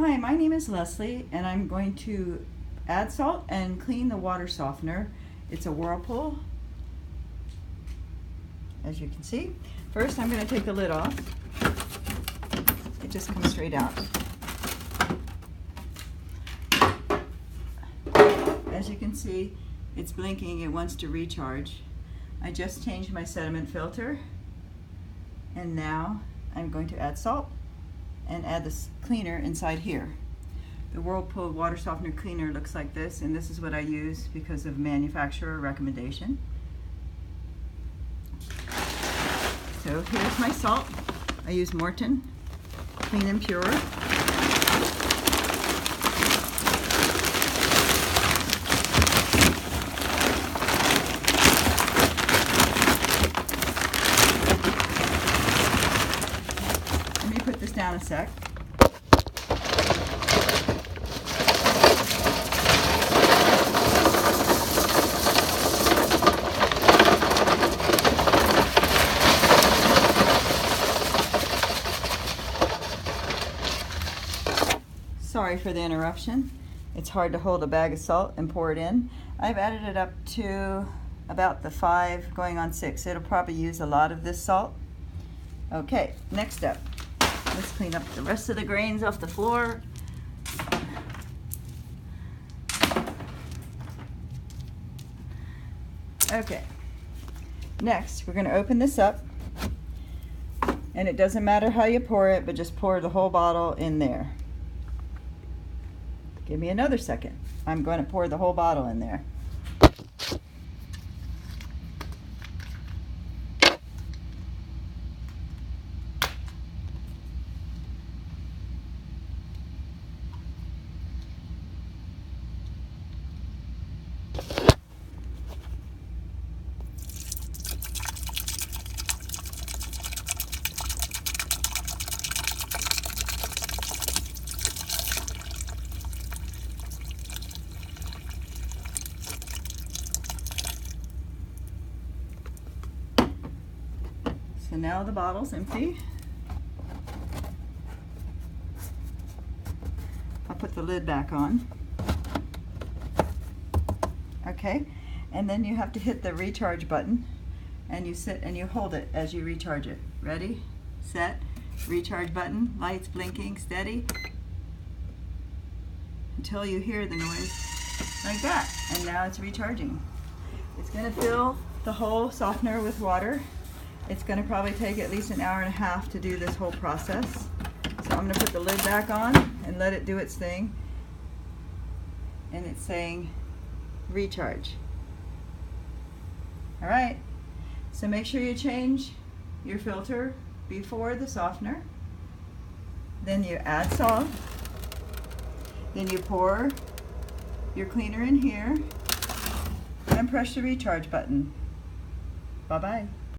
Hi, my name is Leslie and I'm going to add salt and clean the water softener. It's a whirlpool, as you can see. First I'm going to take the lid off. It just comes straight out. As you can see, it's blinking. It wants to recharge. I just changed my sediment filter and now I'm going to add salt and add this cleaner inside here. The Whirlpool water softener cleaner looks like this, and this is what I use because of manufacturer recommendation. So here's my salt. I use Morton Clean and Pure. Let me put this down a sec. Sorry for the interruption. It's hard to hold a bag of salt and pour it in. I've added it up to about the 5 going on 6. It'll probably use a lot of this salt. Okay, next step. Let's clean up the rest of the grains off the floor. Okay, next we're going to open this up, and it doesn't matter how you pour it, but just pour the whole bottle in there. Give me another second. I'm going to pour the whole bottle in there. So now the bottle's empty. I'll put the lid back on. Okay, and then you have to hit the recharge button, and you sit and you hold it as you recharge it. Ready, set, recharge button, lights blinking, steady, until you hear the noise like that, and now it's recharging. It's going to fill the whole softener with water. It's going to probably take at least an hour and a half to do this whole process. So I'm going to put the lid back on and let it do its thing. And it's saying recharge. All right, so make sure you change your filter before the softener. Then you add salt. Then you pour your cleaner in here and press the recharge button. Bye-bye.